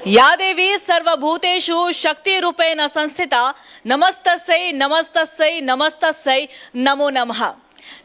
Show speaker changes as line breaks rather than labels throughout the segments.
या देवी सर्वभूतेषु शक्तिरूपेण संस्थिता नमस्तस्यै नमस्तस्यै नमस्तस्यै नमो नमः।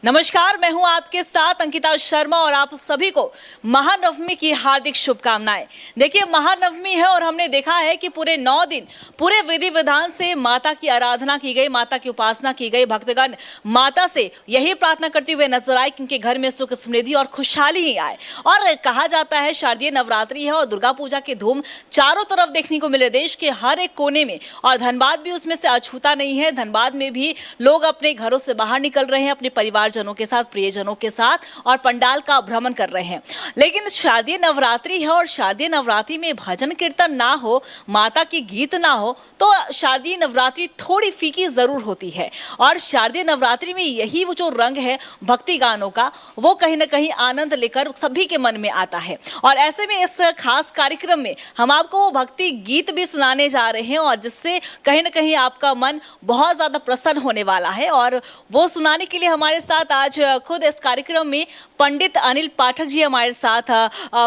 नमस्कार, मैं हूं आपके साथ अंकिता शर्मा और आप सभी को महानवमी की हार्दिक शुभकामनाएं। देखिए, महानवमी है और हमने देखा है कि पूरे 9 दिन पूरे विधि विधान से माता की आराधना की गई, माता की उपासना की गई। भक्तगण माता से यही प्रार्थना करते हुए नजर आए कि उनके घर में सुख समृद्धि और खुशहाली ही आए। और कहा जाता है शारदीय नवरात्रि है और दुर्गा पूजा की धूम चारों तरफ देखने को मिले, देश के हर एक कोने में। और धनबाद भी उसमें से अछूता नहीं है। धनबाद में भी लोग अपने घरों से बाहर निकल रहे हैं, अपने परिवारजनों के साथ, प्रियजनों के साथ, और पंडाल का भ्रमण कर रहे हैं। लेकिन शारदीय नवरात्रि है और शारदीय नवरात्रि में भजन कीर्तन ना हो, माता की गीत ना हो, तो शारदीय नवरात्रि थोड़ी फीकी जरूर होती है। और शारदीय नवरात्रि में यही वो जो रंग है भक्ति गानों का, वो कहीं ना कहीं आनंद लेकर सभी के मन में आता है। और ऐसे में इस खास कार्यक्रम में हम आपको वो भक्ति गीत भी सुनाने जा रहे हैं और जिससे कहीं ना कहीं आपका मन बहुत ज्यादा प्रसन्न होने वाला है। और वो सुनाने के लिए हमारे साथ आज खुद इस कार्यक्रम में पंडित अनिल पाठक जी हमारे साथ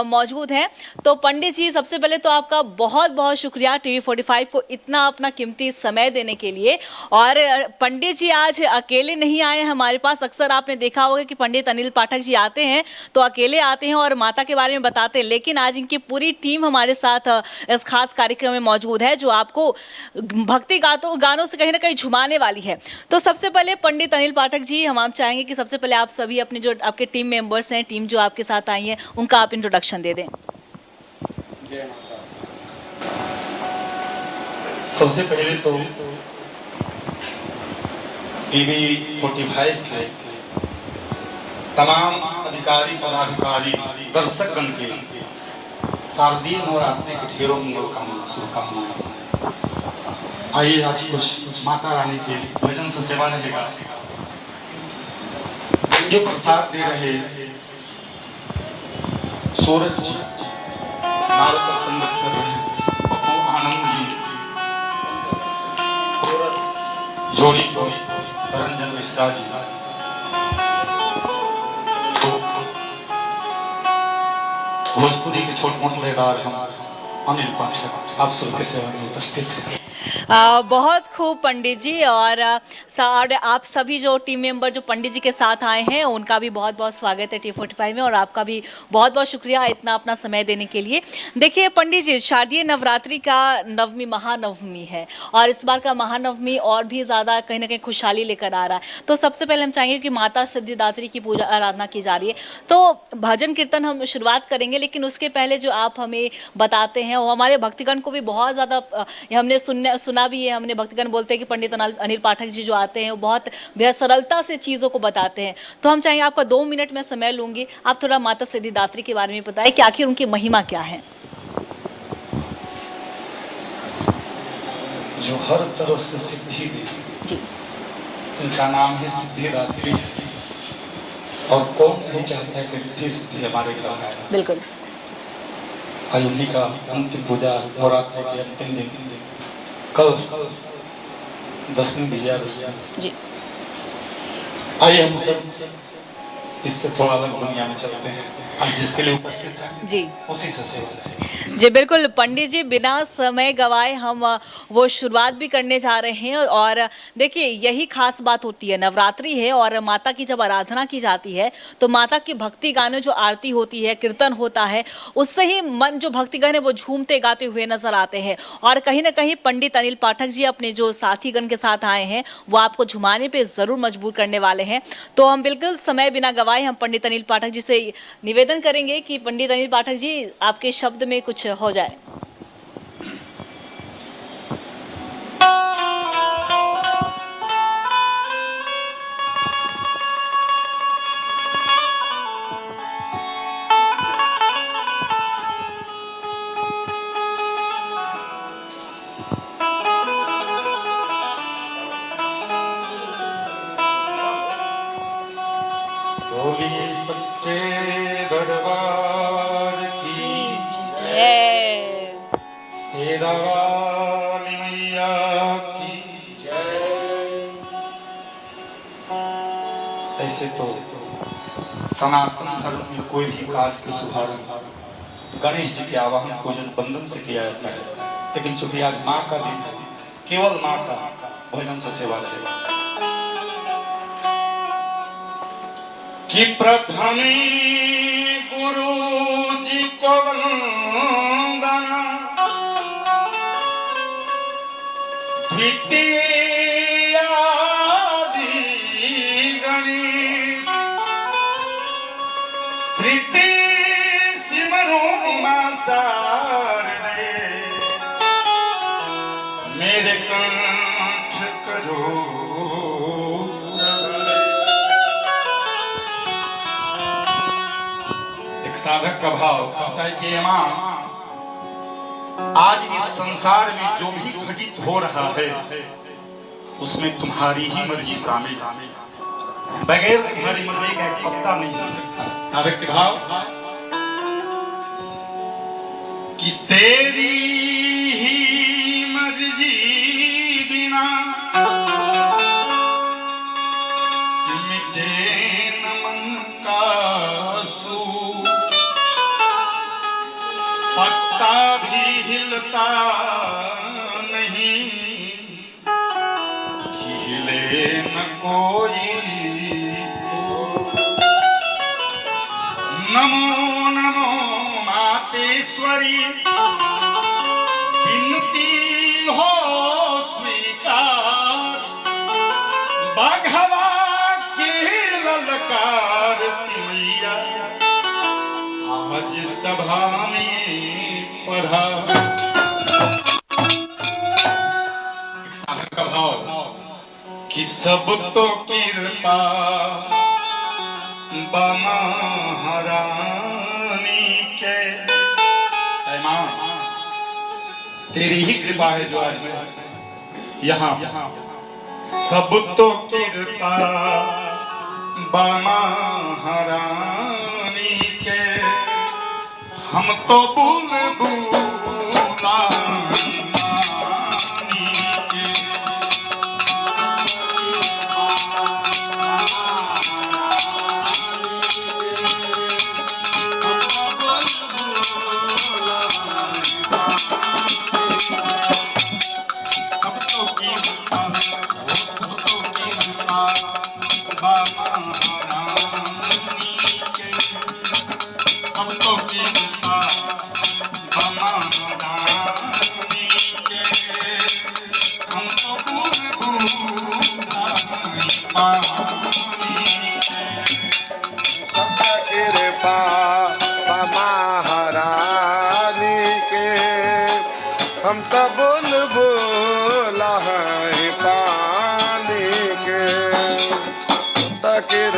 मौजूद हैं। तो पंडित जी, सबसे पहले तो आपका बहुत बहुत शुक्रिया टीवी 45 को इतना अपना कीमती समय देने के लिए। और पंडित जी आज अकेले नहीं आए हमारे पास। अक्सर आपने देखा होगा कि पंडित अनिल पाठक जी आते हैं तो अकेले आते हैं और माता के बारे में बताते हैं, लेकिन आज इनकी पूरी टीम हमारे साथ इस खास कार्यक्रम में मौजूद है जो आपको भक्ति गानों से कहीं ना कहीं झुमाने वाली है। तो सबसे पहले पंडित अनिल पाठक जी, हम चाहेंगे कि सबसे पहले आप सभी अपने जो आपके टीम मेंबर्स हैं, टीम जो आपके साथ आई है, उनका आप इंट्रोडक्शन दे दें।
सबसे पहले तो टीवी 45 के तमाम अधिकारी, पदाधिकारी, दर्शकगण के शारदीय नवरात्रि के ढेरों शुभकामनाएं। आइए आज कुछ माता रानी के भजन से सेवा रहेगा। जो प्रसाद दे रहे सूरज जी, नाल पर संगत कर रहे पप्पू आनंद जी, जोड़ी रंजन मिश्रा जी, भोजपुरी के छोट मोट लेदार हम अनिल पाठक आप सबके सेवा में उपस्थित हैं।
बहुत खूब पंडित जी। और आप सभी जो टीम मेंबर जो पंडित जी के साथ आए हैं उनका भी बहुत बहुत स्वागत है टीवी 45 में, और आपका भी बहुत बहुत शुक्रिया इतना अपना समय देने के लिए। देखिए पंडित जी, शारदीय नवरात्रि का नवमी महानवमी है और इस बार का महानवमी और भी ज़्यादा कहीं ना कहीं खुशहाली लेकर आ रहा है। तो सबसे पहले हम चाहेंगे कि माता सिद्धिदात्री की पूजा आराधना की जा रही है, तो भजन कीर्तन हम शुरुआत करेंगे, लेकिन उसके पहले जो आप हमें बताते हैं वो हमारे भक्तगण को भी बहुत ज़्यादा हमने सुना भी है। हमने भक्तगण बोलते हैं कि पंडित अनिल पाठक जी जो आते हैं वो बहुत बेहद सरलता से चीज़ों को बताते हैं। तो हम चाहेंगे, आपका 2 मिनट में समय लूंगी, आप थोड़ा माता सिद्धिदात्री के बारे में बताएं कि आखिर उनकी महिमा क्या है।
जो हर तरफ से सिद्धि दे, जिनका नाम है सिद्धिदात्री, और कौन नहीं चाहता है कि रिद्धि सिद्धि हमारे घर आए।
बिल्कुल।
अयोध्या का अंतिम पूजा नवरात्रि के अंतिम दिन कल 10वीं विजयादशमी जी। आइए हम सब इससे थोड़ा अलग दुनिया में चलते हैं। आज जिसके लिए उपस्थित हैं
जी,
उसी से सेवा
जी बिल्कुल। पंडित जी, बिना समय गवाए हम वो शुरुआत भी करने जा रहे हैं। और देखिए, यही खास बात होती है, नवरात्रि है और माता की जब आराधना की जाती है तो माता की भक्ति गानों जो आरती होती है, कीर्तन होता है, उससे ही मन जो भक्तिगण है वो झूमते गाते हुए नजर आते हैं। और कहीं ना कहीं पंडित अनिल पाठक जी अपने जो साथीगण के साथ आए हैं वो आपको झुमाने पर जरूर मजबूर करने वाले हैं। तो हम बिल्कुल समय बिना गवाए हम पंडित अनिल पाठक जी से निवेदन करेंगे कि पंडित अनिल पाठक जी आपके शब्द में कुछ हो जाए।
बोलिए सच्चे दरबार की
जय,
शेरा वाली मैया की जय। ऐसे तो सनातन धर्म में कोई भी काज का शुभारंभ गणेश जी के आवाहन पूजन बंधन से किया जाता है, लेकिन चूंकि आज माँ का दिन है, केवल माँ का भजन से सेवा सेवा कि प्रथम गुरु जी को वंदना, द्वितीय आदि गणेश, तृतीय सिमरो शारदे, मेरे कंठ करो। एक साधक का भाव कहता है कि मां, आज इस संसार में जो भी घटित हो रहा है उसमें तुम्हारी ही मर्जी शामिल है, बगैर तुम्हारी मर्जी का एक पत्ता नहीं हो सकता। साधक के भाव कि तेरी ही मर्जी बिना मिटे न मन का सूर, पत्ता भी हिलता नहीं, हिले न कोई। नमो नमो मातेश्वरी, विनती हो स्वीकार, बाघवा की ललकार मैया आज सभा में पढ़ा। एक साधक का भाव कि सब तो कृपा महारानी के, मां तेरी ही कृपा है जो आज मैं यहाँ। सब तो कृपा महारानी के, हम तो बुलबुला
हम तो बुलबुला हैं पानी के, तकिर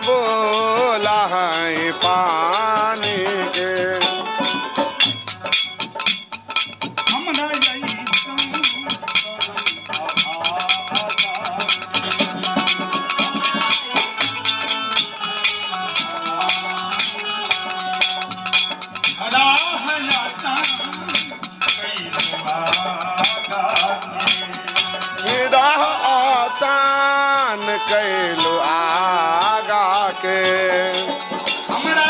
बोला है पानी के, आसान कैलो आगा के,
हमरा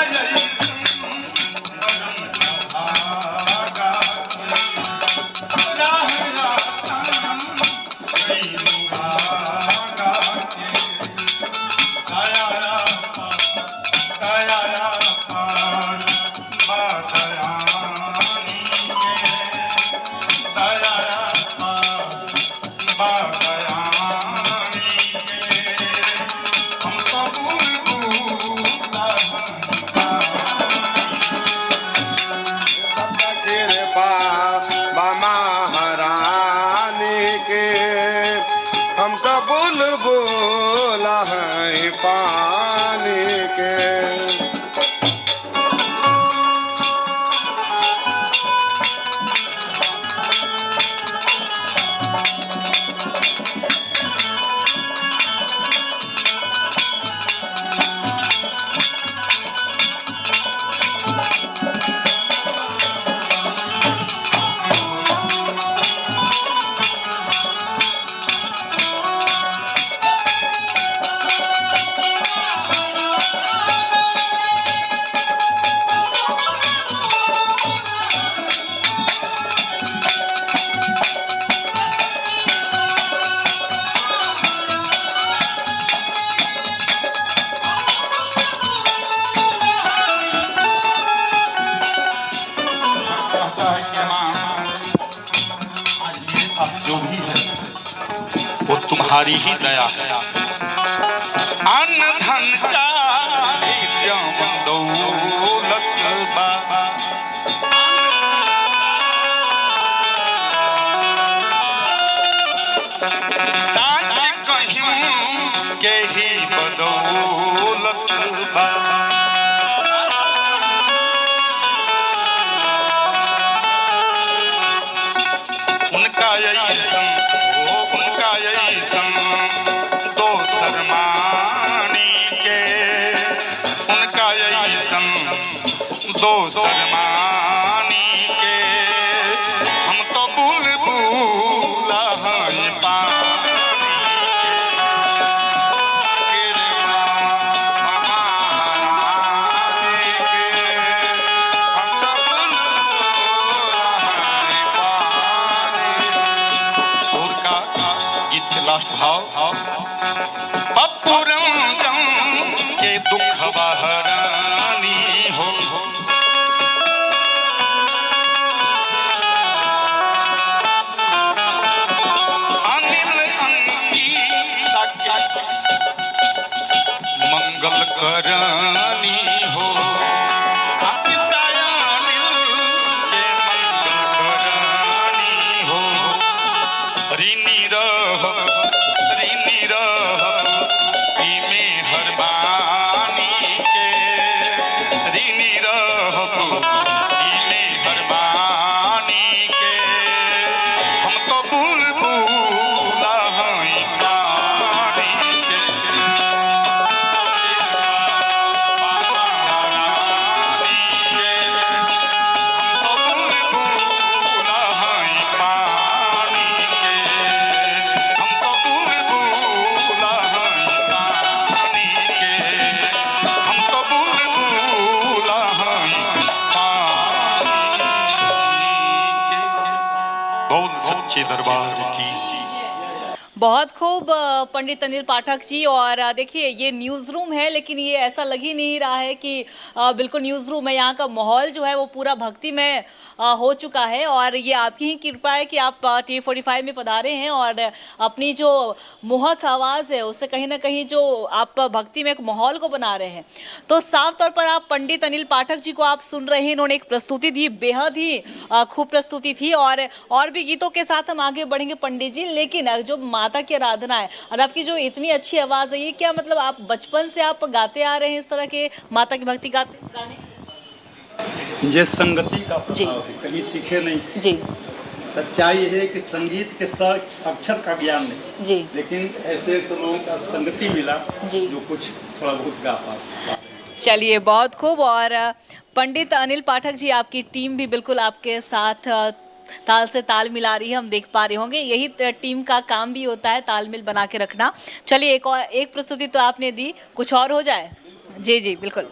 तुम्हारी ही दया है। अन्न धन चाहे जम दौलत बा, साच कहियूं के ही बदौलत बा। उनका ऐसन उनका ऐसन दोसर मानी के, उनका ऐसन दोसर मानी के, हम तो बुलबुल हैं पानी के। और का गीत के लास्ट भाव, पप्पू रंजन के दुख बहरानी हो, अनिल अंकिता के मंगल करनी हो, अनिल के मंगल करनी हो। ऋणी रह इमे हरबानी के, ऋणी रह इमे हरबानी के, हम तो बुलबुल हैं पानी के। महारानी के, हम तो बुलबुल हैं पानी के, हम तो बुलबुल हैं पानी के, हम तो बुलबुल हैं पानी के। बोल सच्चे दरबार की।
बहुत खूब पंडित अनिल पाठक जी। और देखिए ये न्यूज़ रूम है, लेकिन ये ऐसा लग ही नहीं रहा है कि बिल्कुल न्यूज़ रूम है। यहाँ का माहौल जो है वो पूरा भक्ति में हो चुका है, और ये आपकी ही कृपा है कि आप T45 में पधारे हैं और अपनी जो मोहक आवाज़ है उससे कहीं ना कहीं जो आप भक्ति में एक माहौल को बना रहे हैं। तो साफ तौर पर आप पंडित अनिल पाठक जी को आप सुन रहे हैं, इन्होंने एक प्रस्तुति दी, बेहद ही खूब प्रस्तुति थी। और भी गीतों के साथ हम आगे बढ़ेंगे पंडित जी, लेकिन जो माता की आराधना है और आपकी जो इतनी अच्छी आवाज़ है, ये क्या मतलब आप बचपन से आप गाते आ रहे हैं इस तरह के माता की भक्ति गाने?
ये संगति का
जी।
प्रभाव है, कहीं सीखे नहीं।
जी
सच्चाई है कि संगीत के साथ अक्षर का ज्ञान नहीं,
जी
लेकिन ऐसे ऐसे लोगों का संगति मिला
जी।
जो कुछ थोड़ा बहुत गा पाते।
चलिए बहुत खूब। और पंडित अनिल पाठक जी, आपकी टीम भी बिल्कुल आपके साथ ताल से ताल मिला रही है, हम देख पा रहे होंगे। यही टीम का काम भी होता है, तालमेल बना के रखना। चलिए एक प्रस्तुति तो आपने दी, कुछ और हो जाए। जी जी बिल्कुल।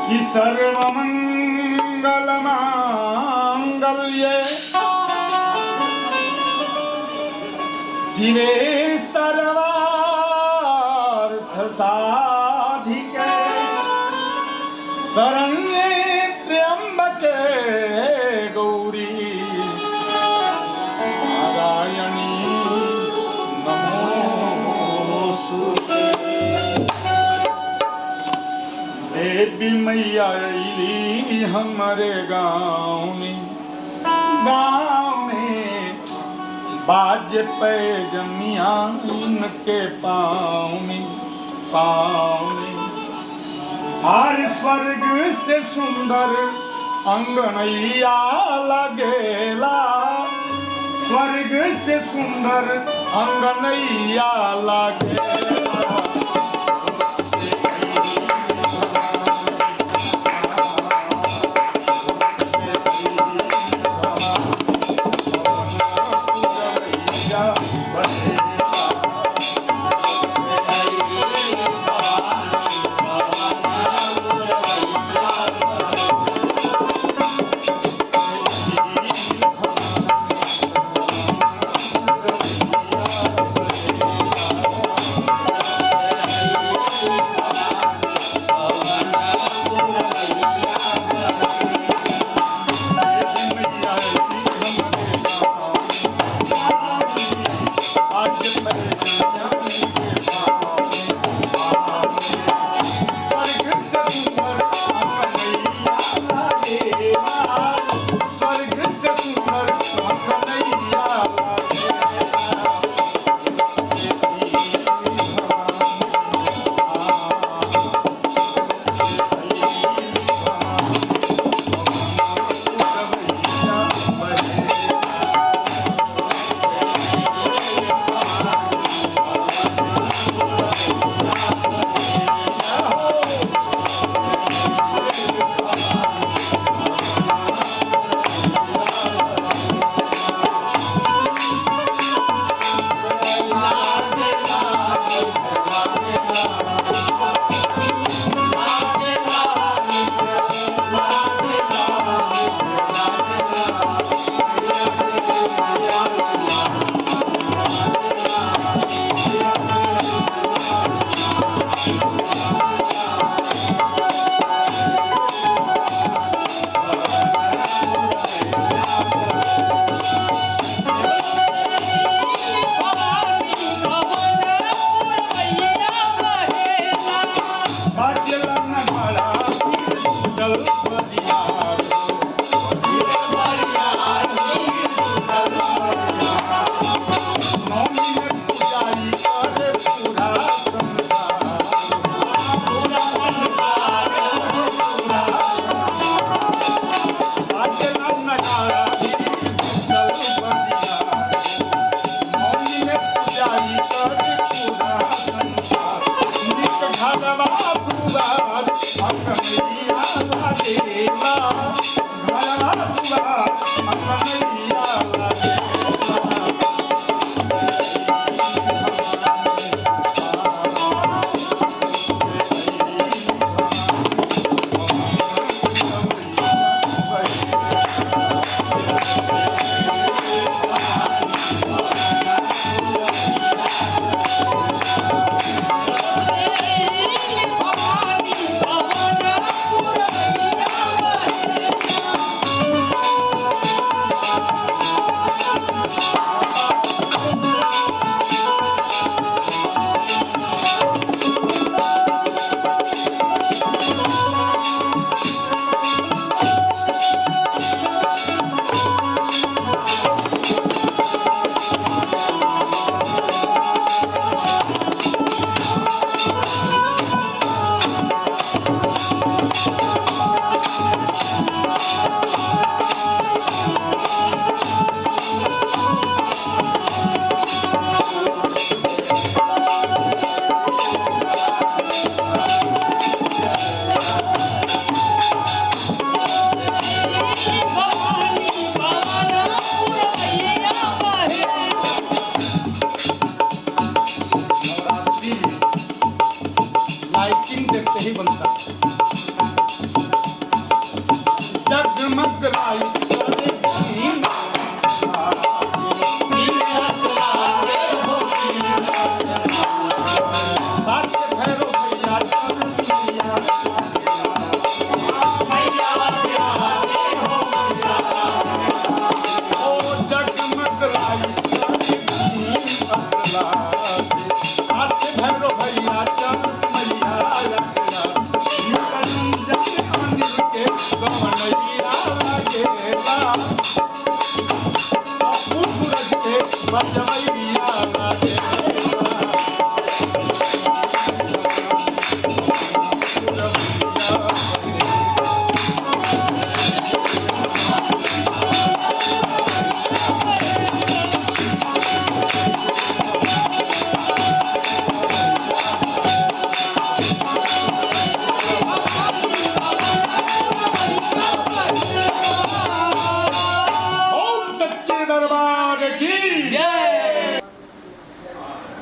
कि सर्वमंगल मांगल्ये शिवे सर्वार्थ साधिके शरण्ये त्र्यंबके गौरी नारायणी नमोस्तुते। देवी मैया अइली हमारे गाँव में बाज पे जमिया इनके पाँव में हर स्वर्ग से सुंदर अंगनैया लगेला, स्वर्ग से सुंदर अंगनैया लगेला।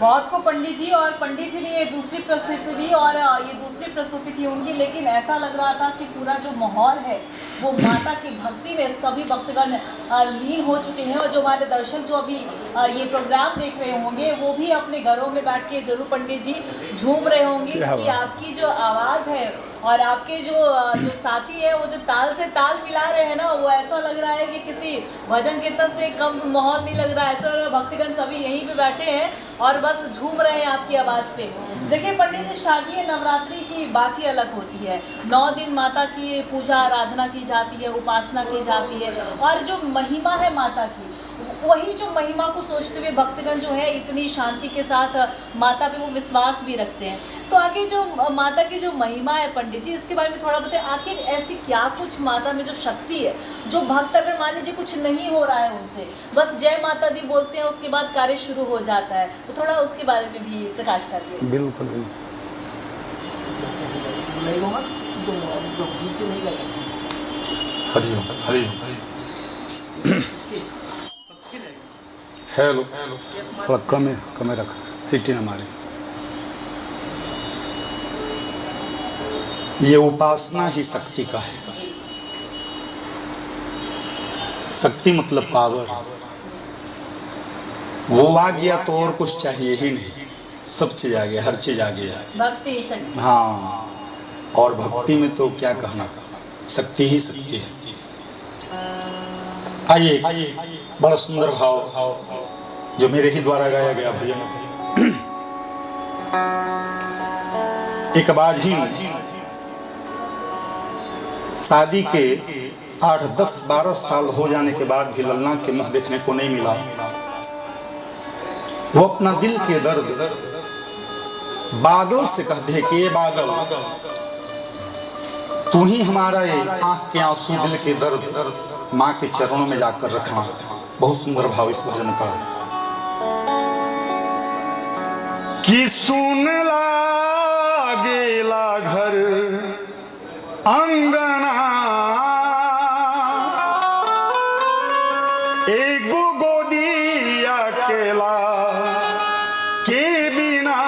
बहुत को पंडित जी, और पंडित जी ने ये दूसरी प्रस्तुति दी और ये दूसरी प्रस्तुति थी उनकी, लेकिन ऐसा लग रहा था कि पूरा जो माहौल है वो माता की भक्ति में सभी भक्तगण लीन हो चुके हैं। और जो हमारे दर्शक जो अभी ये प्रोग्राम देख रहे होंगे वो भी अपने घरों में बैठ के जरूर पंडित जी झूम रहे होंगे कि आपकी जो आवाज़ है और आपके जो साथी है वो जो ताल से ताल मिला रहे हैं ना, वो ऐसा लग रहा है कि किसी भजन कीर्तन से कम माहौल नहीं लग रहा है। ऐसा लग रहा है भक्तगण सभी यहीं पे बैठे हैं और बस झूम रहे हैं आपकी आवाज़ पे। देखिए पंडित जी, शारदीय नवरात्रि की बात ही अलग होती है। 9 दिन माता की पूजा आराधना की जाती है, उपासना की जाती है, और जो महिमा है माता की, वही जो महिमा को सोचते हुए भक्तगण जो है इतनी शांति के साथ माता पे वो विश्वास भी रखते हैं। तो आगे जो माता की जो महिमा है पंडित जी, इसके बारे में थोड़ा बताएं। आखिर ऐसी क्या कुछ माता में जो शक्ति है जो भक्त अगर मान लीजिए कुछ नहीं हो रहा है उनसे, बस जय माता दी बोलते हैं उसके बाद कार्य शुरू हो जाता है, तो थोड़ा उसके बारे में भी प्रकाश डालिए।
बिल्कुल
हरिओम हरिओम।
हेलो, थोड़ा कम रख, सीटी न मारे। ये उपासना ही शक्ति का है। शक्ति मतलब पावर। वो आ गया तो और कुछ चाहिए ही नहीं, सब चीज आ गया, हर चीज आ गया।
भक्ति शक्ति।
हाँ, और भक्ति में तो क्या कहना, शक्ति ही शक्ति है। आइए, बड़ा सुंदर भाव जो मेरे ही द्वारा गाया गया भजन। एक बाझीन शादी के 8, 10, 12 साल हो जाने के बाद भी लल्ला के मुंह देखने को नहीं मिला। वो अपना दिल के दर्द बादल से कहते हैं कि ये बादल, तू ही हमारा ये आंख के आंसू, दिल के दर्द माँ के चरणों में जाकर रखना। बहुत सुंदर भाव इस भजन का। कि सुन लागेला घर अंगना, एगो गोदी अकेला के बिना,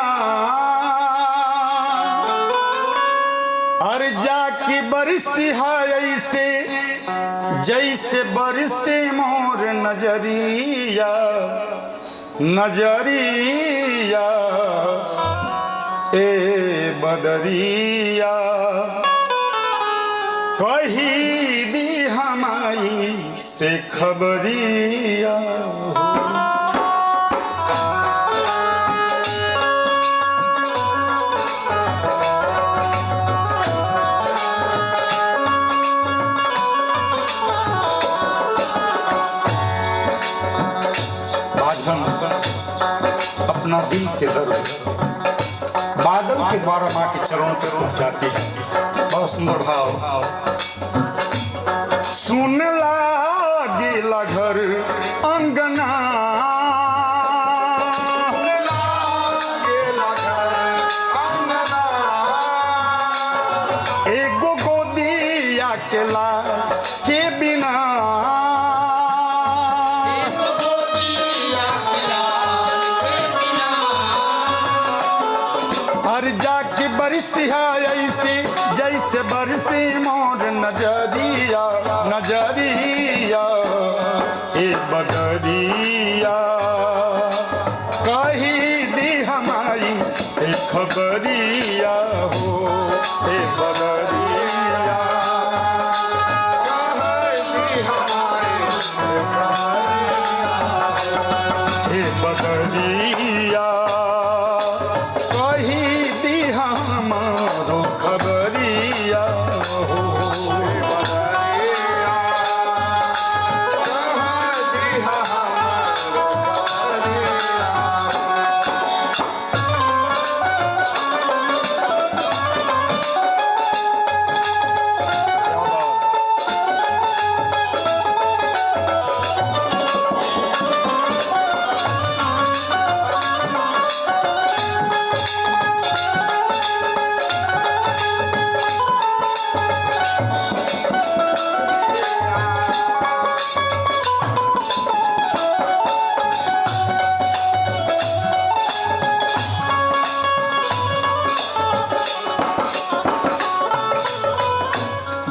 और जाके बरसी है ऐसे जैसे बरसे मोर नजरिया, नजरिया ए बदरिया, कही दी हमारी से खबरिया। अपना दिल के दर्द बादल के द्वारा माँ के चरणों पे पहुंचाती है। बहुत सुंदर भाव। सुन लागेला घर अंगना, एगो गोदी अकेला के बिना, जाके बरसिया ऐसे जैसे बरसे मोर नजरिया, नजरिया बदरिया ए बदरिया कही दी हमारी से खबरिया हो ए बदरिया कही दी हमारी से ए बदरिया कही दी हमारो खबरिया हो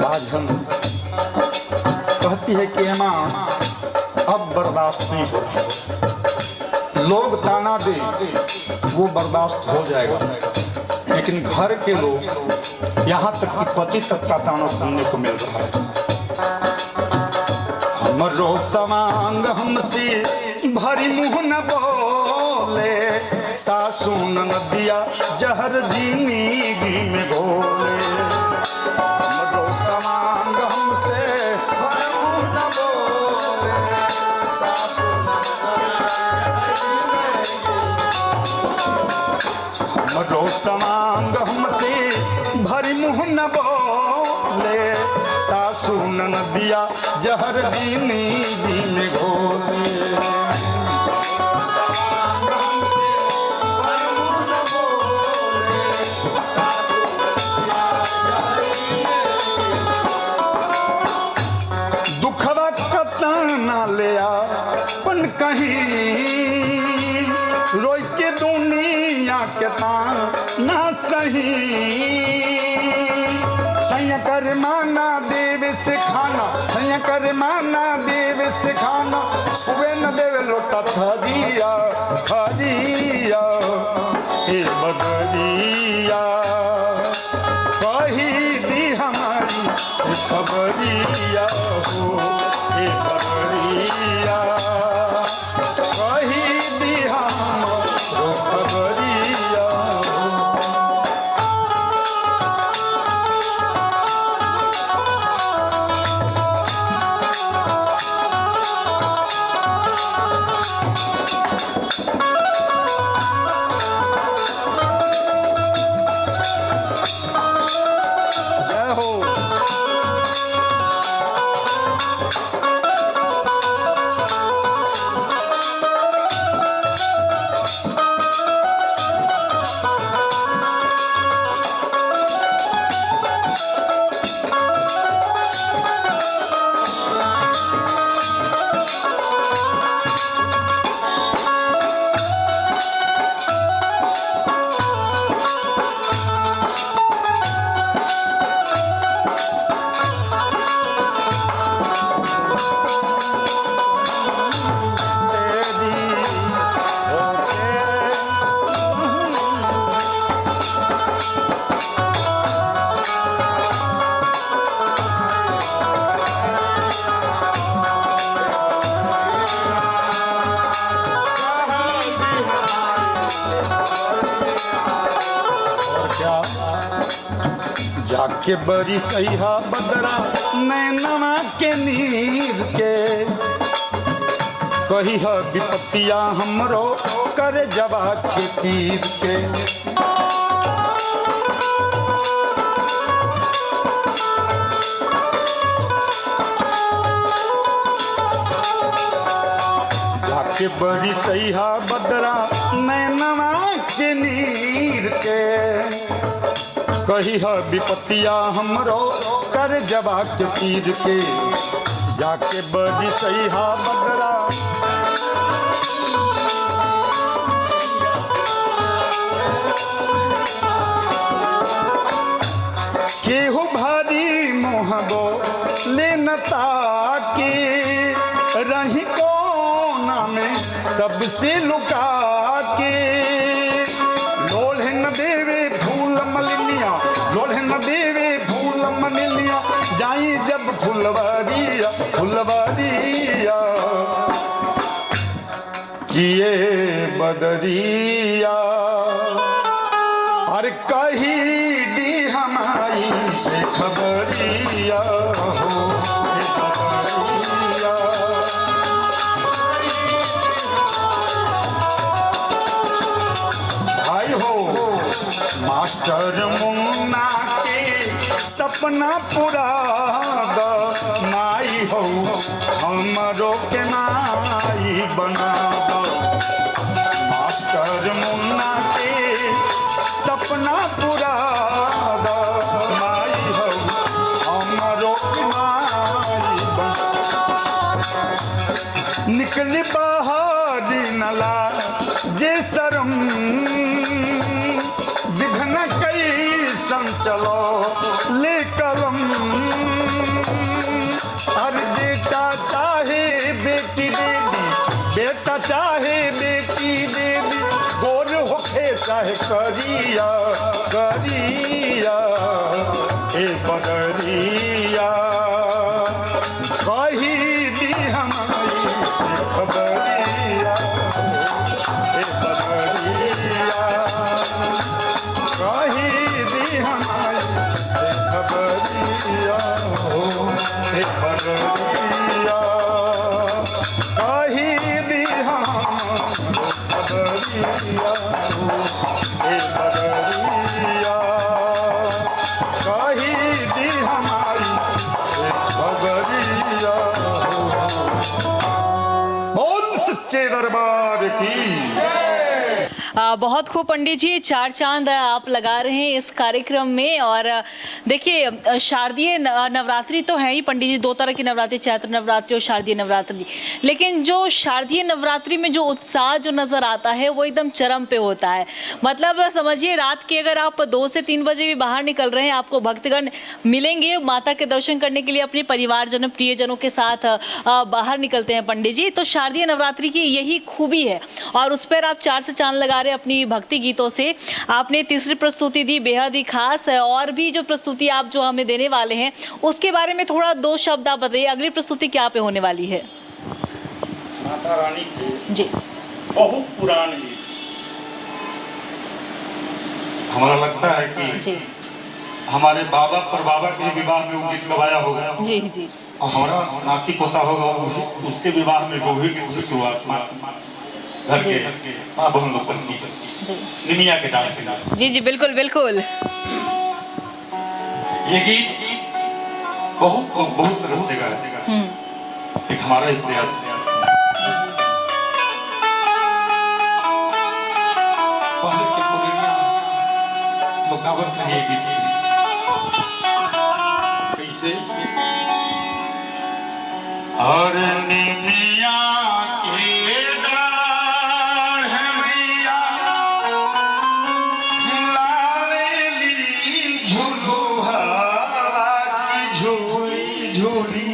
बाझन कहती है कि माँ अब बर्दाश्त नहीं हो रहा, लोग ताना दे वो बर्दाश्त हो जाएगा, लेकिन घर के लोग यहाँ तक कि पति तक का ताना सुनने को मिल रहा है। हमरो समांग हमसे भरी मुँह न बोले, सासू नदिया जहर जिंदगी में घोले। हमरो समांग हमसे भरी मुँह न बोले, सासू हमरो समांग हमसे भरी मुँह न बोले, सासू नदिया जहर जिंदगी में घोले। दुखवा कतना ले अपन कहीं, रोई के दुनिया के ना सही। सैया कर माना देव से खाना, सैया कर माना देव से खाना, छुए न देवे लोटा थरिया थरिया ए बदरिया कही दी हमारी खबरिया हो ए बदरिया कही दी हमारी खबरिया हो। जय हो। जाके बड़ी सैहा बदरा नैनवा के नीर के, कही है विपत्तिया हमरो कर जवा के तीर के। जाके बड़ी सैहा बदरा नैनवा के नीर के, कही है विपत्तिया हमरो कर जवा के तीर के। जाके बड़ी सैहा बदरा केहू भारी मोहबो ले नता के रही कोना में सबसे लुका के। लोल्हे न देवे फूल मलिनिया, लोल्हे न देवे फूल मलिनिया, जाई जब फुलवरिया फुलवरिया किए बदरिया। अरे कही दी हमारी से खबरिया हो खबरिया। भाई हो मास्टर मुन्ना के सपना पूरा माई हो हमरो के नाई बना दो। मास्टर मुन्ना के सपना पूरा माई हो हमरो के नाई बना। निकली बाहरी नला जे शरम विघन कई चलो ले कलम। हर बेटा चाहे बेटी दे दी, बेटा चाहे बेटी दे दी, गोर होके चाहे करिया करिया ए बदरिया। कही दी हमारी से खबरिया ए बदरिया। कही दी हमारी से खबरिया हो ए बदरिया। कही दी हमारी खबरिया हो ए बदरिया। कही दी हमारी से खबरिया हो। बोल सच्चे दरबार की।
बहुत खूब पंडित जी, चार चांद आप लगा रहे हैं इस कार्यक्रम में। और देखिए शारदीय नवरात्रि तो है ही पंडित जी, दो तरह की नवरात्रि, चैत्र नवरात्रि और शारदीय नवरात्रि। लेकिन जो शारदीय नवरात्रि में जो उत्साह जो नज़र आता है वो एकदम चरम पे होता है। मतलब समझिए रात के अगर आप 2 से 3 बजे भी बाहर निकल रहे हैं, आपको भक्तगण मिलेंगे माता के दर्शन करने के लिए, अपने परिवारजनों प्रियजनों के साथ बाहर निकलते हैं पंडित जी। तो शारदीय नवरात्रि की यही खूबी है और उस पर आप 4 से चांद लगा रहे अपनी भक्ति गीतों से। आपने तीसरी प्रस्तुति दी बेहद ही खास है, और भी जो प्रस्तुति आप जो हमें देने वाले हैं उसके बारे में थोड़ा 2 शब्द आप बताइए। अगली प्रस्तुति क्या पे होने वाली है?
माता रानी के
जी
बहुत पुराने गीत।
हमारा लगता है कि
जी
हमारे बाबा पर बाबा के विवाह में वो गीत गवाया होगा
जी जी
और हमारा नाती पोता होगा उसके विवाह में वो भी गीत से शुरुआत घर के माँ बहन लोग करती है निमिया के डांस के डांस।
जी जी बिल्कुल बिल्कुल।
ये गीत बहुत बहुत रस से गाया, एक हमारा ही प्रयास है। पहले के पुरानिया लोग गावत रहे ये गीत कैसे और निमिया के डाढ़ मैया लावेली झूलो हवा की झूली झूली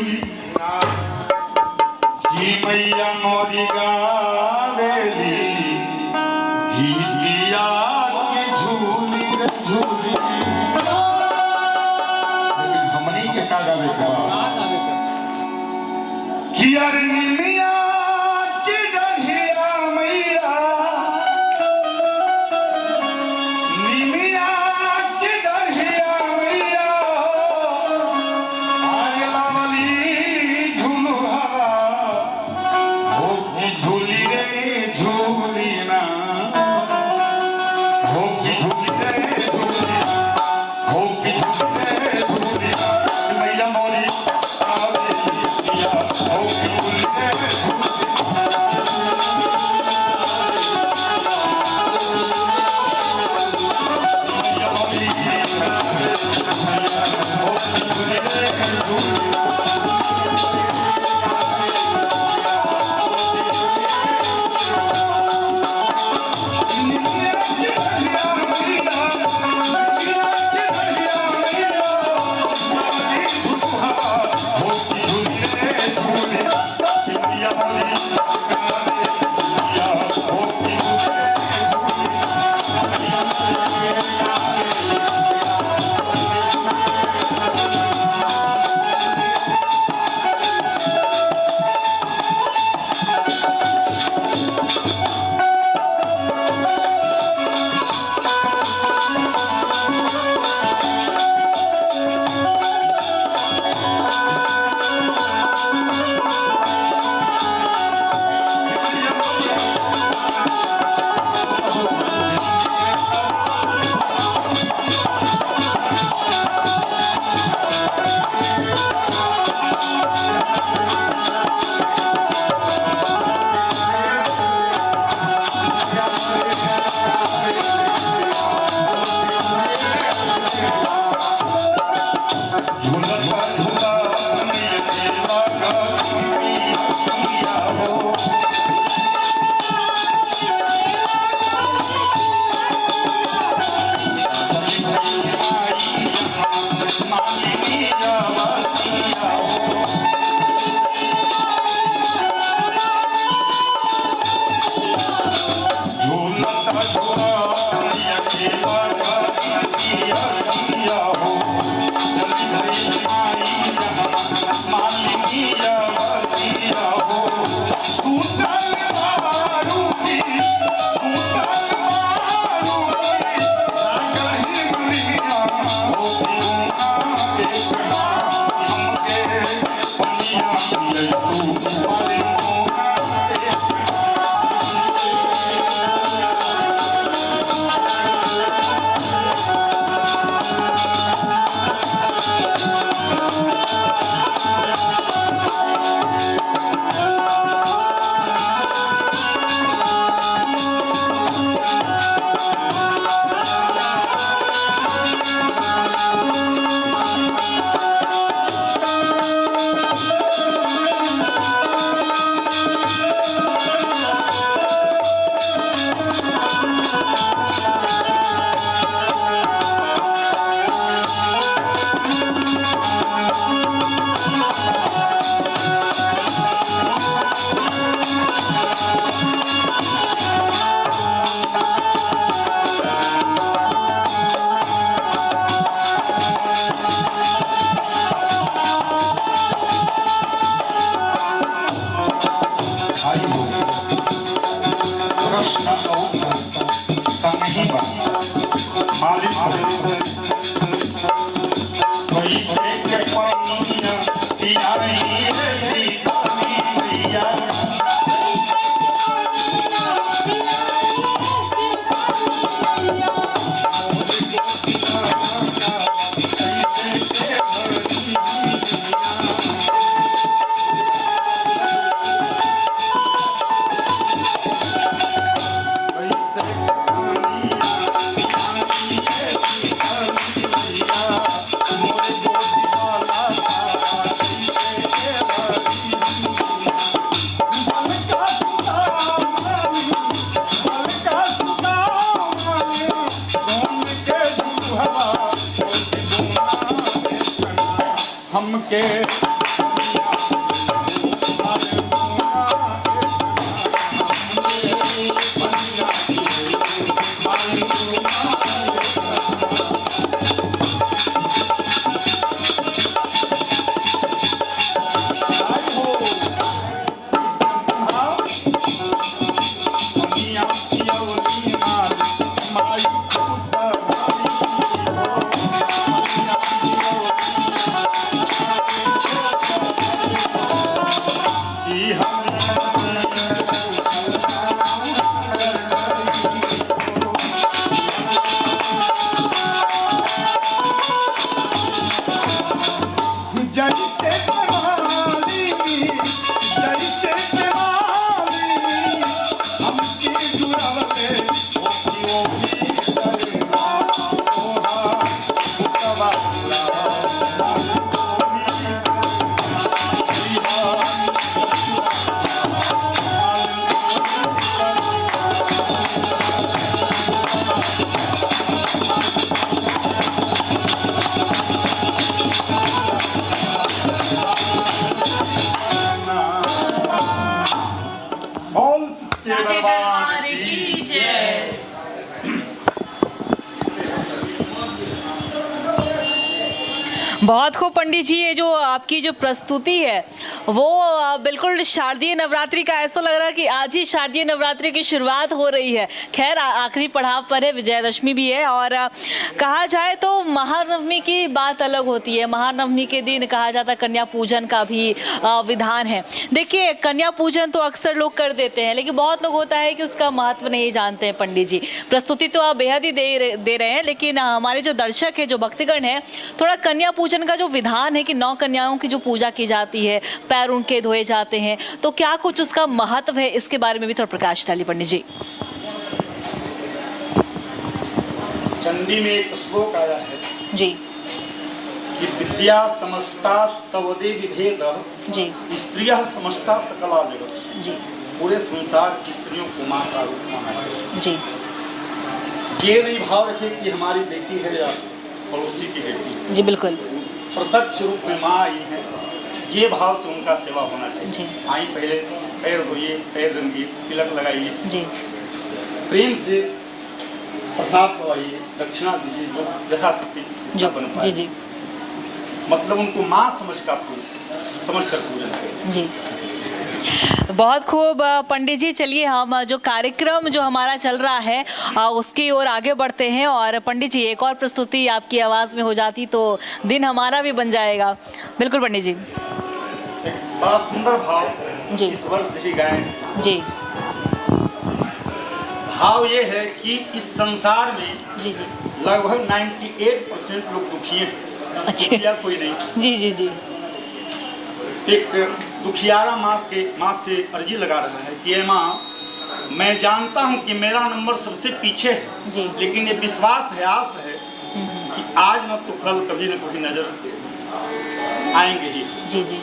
की मैया मोरी गावेली गीतिया की झूली रे झूली। लेकिन हमनी के का गावे के बा कि यार निमिया की डढ़िया मैया, निमिया की डढ़िया मैया, आग लावली झूलू हवा हो की झूली रे झूली ना हो की झूली रे झूली हो की झूली रे झूली मैया मोरी आवे हो की झूली रे
बहुत खूब पंडित जी, ये जो आपकी जो प्रस्तुति है वो बिल्कुल शारदीय नवरात्रि का, ऐसा लग रहा है कि आज ही शारदीय नवरात्रि की शुरुआत हो रही है। खैर आखिरी पड़ाव पर है, विजयदशमी भी है और कहा जाए तो महानवमी की बात अलग होती है। महानवमी के दिन कहा जाता है कन्या पूजन का भी विधान है। देखिए कन्या पूजन तो अक्सर लोग कर देते हैं, लेकिन बहुत लोग होता है कि उसका महत्व नहीं जानते हैं। पंडित जी प्रस्तुति तो आप बेहद ही दे रहे हैं, लेकिन हमारे जो दर्शक है, जो भक्तगण है, थोड़ा कन्या पूजन का जो विधान है कि 9 कन्याओं की जो पूजा की जाती है, पैर उनके धोए जाते हैं, तो क्या कुछ उसका महत्व है, इसके बारे में भी थोड़ा प्रकाश डालिए पंडित जी।
चंडी में एक श्लोक आया है
जी
कि विद्या समस्ता स्तवदे विभेद
जी
स्त्रियः समस्ता सकला जगत।
जी
पूरे संसार की स्त्रियों को मां का रूप माना है।
जी
ये नहीं भाव रखे कि हमारी बेटी है या पड़ोसी की बेटी।
जी बिल्कुल,
प्रत्यक्ष रूप में माँ आई है, ये भाव से उनका सेवा होना चाहिए।
जी
आई पहले पैर धोइए, पैर रंगिए, तिलक लगाइए,
जी
प्रेम से प्रसाद खवाइए, दक्षिणा दीजिए, जो यथाशक्ति
जो
बन पाए।
जी जी
मतलब उनको माँ समझ कर पूजन करें।
जी बहुत खूब पंडित जी। चलिए हम जो कार्यक्रम जो हमारा चल रहा है उसकी ओर आगे बढ़ते हैं। और पंडित जी एक और प्रस्तुति आपकी आवाज़ में हो जाती तो दिन हमारा भी बन जाएगा। बिल्कुल पंडित जी।
एक बड़ा सुंदर भाव
जी।
इस वर्ष ही गाए हैं।
जी
भाव ये है कि इस संसार में
जी जी
लगभग 98% लोग दुखी हैं।
अच्छा।
दुखिया कोई नहीं।
जी जी जी
एक दुखियारा माँ से अर्जी लगा रहा है कि माँ, मैं जानता हूँ कि मेरा नंबर सबसे पीछे है,
जी।
लेकिन ये विश्वास है, आस है कि आज न तो कल कभी न कभी नजर आएंगे ही।
जी जी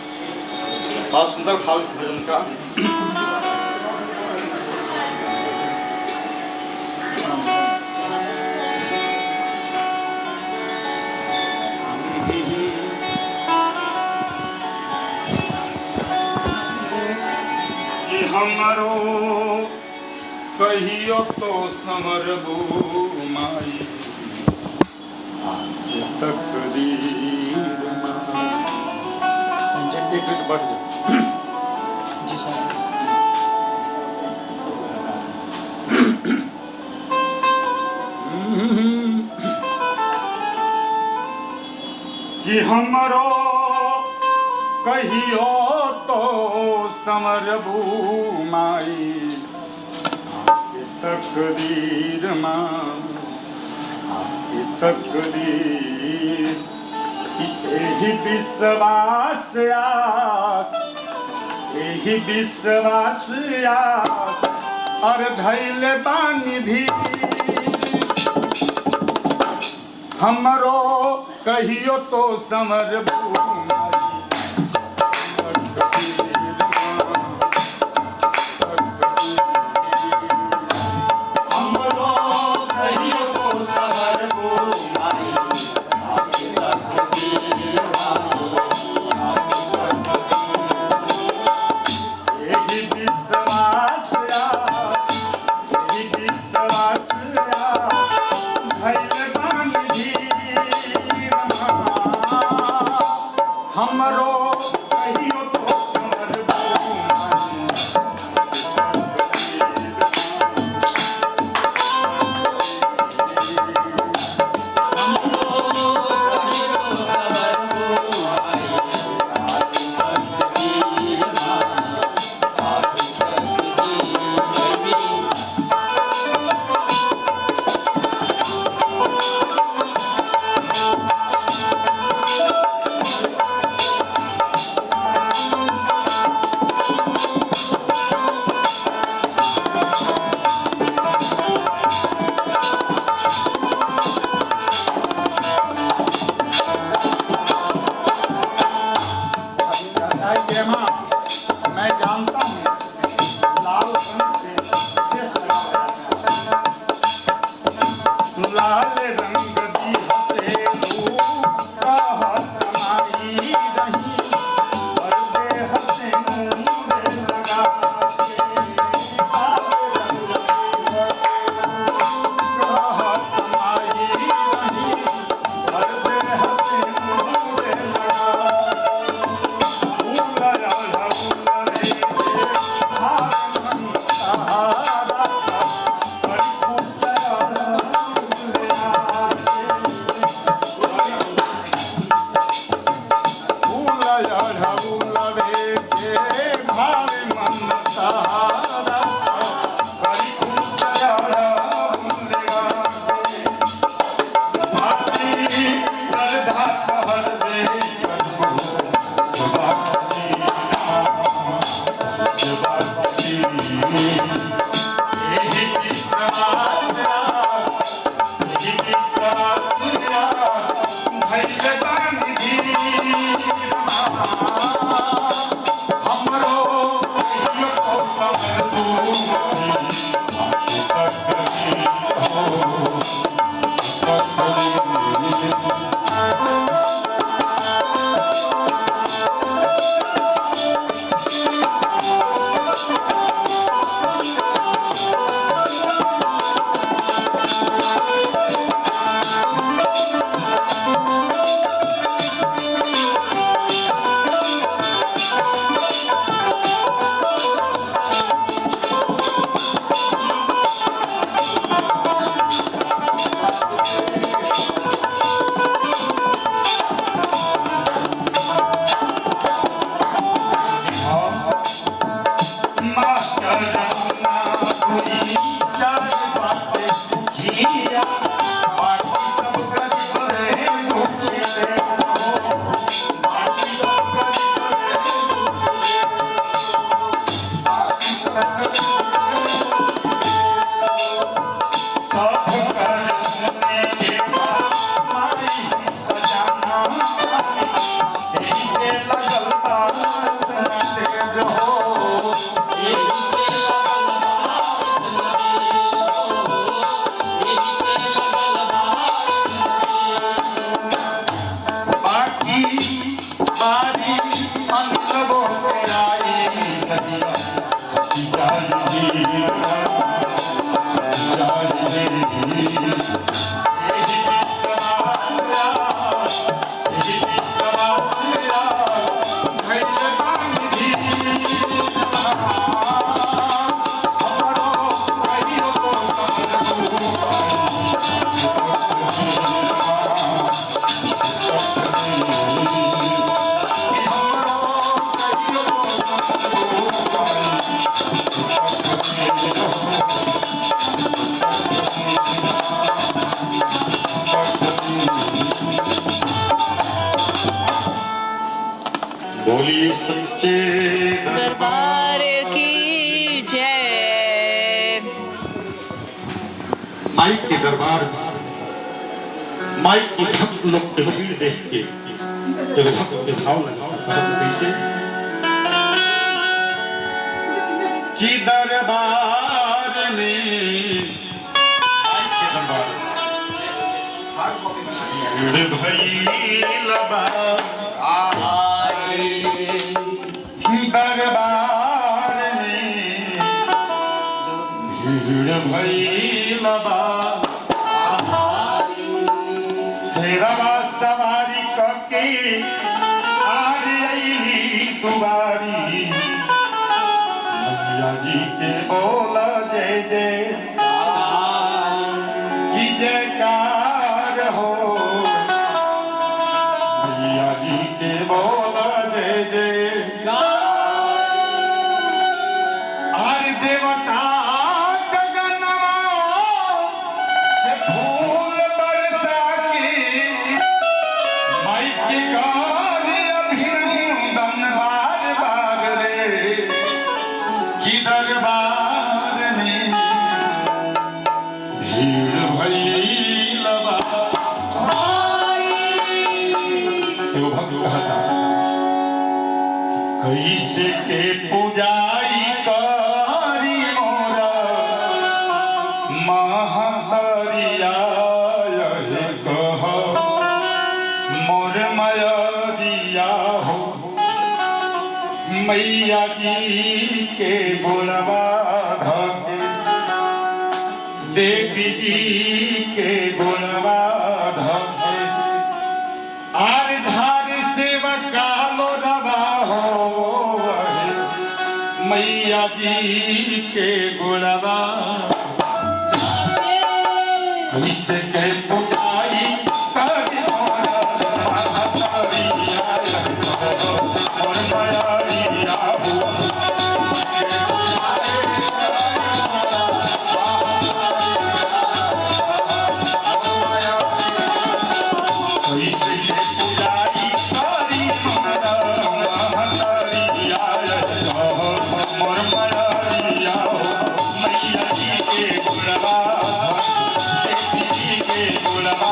बहुत सुंदर भाव इस भजन का। कि हमरो कहियो तो समरबू माई तकदीर माई। एक मिनट बढ़ जाओ। कि हमरो कहियो तो समरबू माई आपके तकदीर माँ, आपके तकदीर। यही विश्वास आस, यही विश्वास आस और धैल बानिधि हमरो कहियो तो समरबू
बोलिए सच्चे
दरबार की जय।
माई के दरबार में माई की भक्त लोग की भीड़ देख के जब भक्त के भाव लगा कैसे कि दरबार में माई के दरबार भीड़ भई लबा दरबार में भीड़ भई लबा शेरवा सवारी कके आर अइली दुआरी मैया जी के बोल जय जय की जयकार हो मैया जी के बोल जय जय देवता गगनवा से फूल बरसा के माई के गाने अभिनंदन बार बार रे कि दरबार में भीड़ भई लबा। एगो भक्त कहता कैसे के पूजाई मैया जी के गुणवा धके देवी जी के गुणवा धके आर धार सेवका लोरवा हो मैया जी के गुणवा कैसे के पुजाई करी मैया जी के गुणवा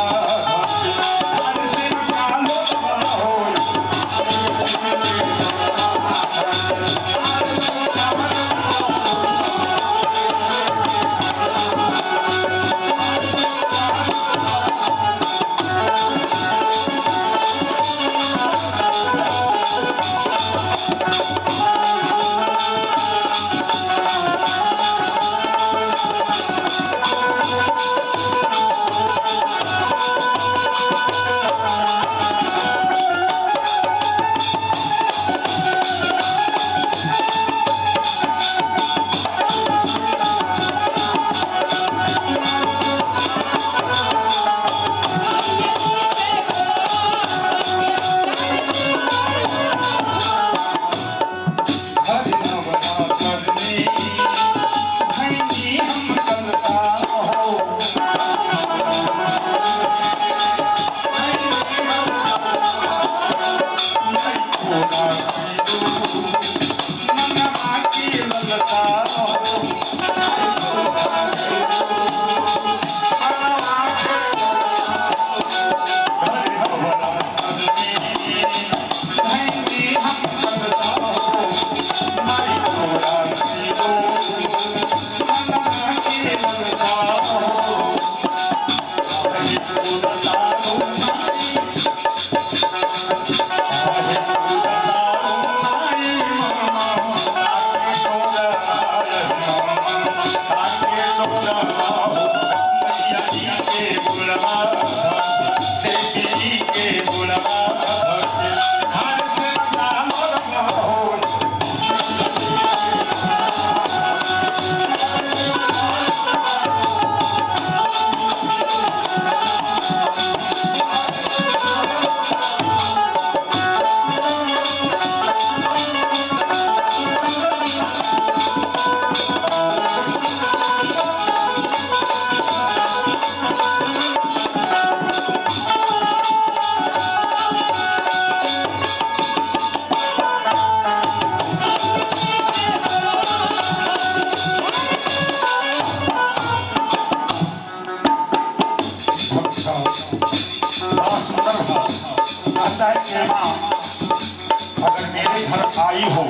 आई हो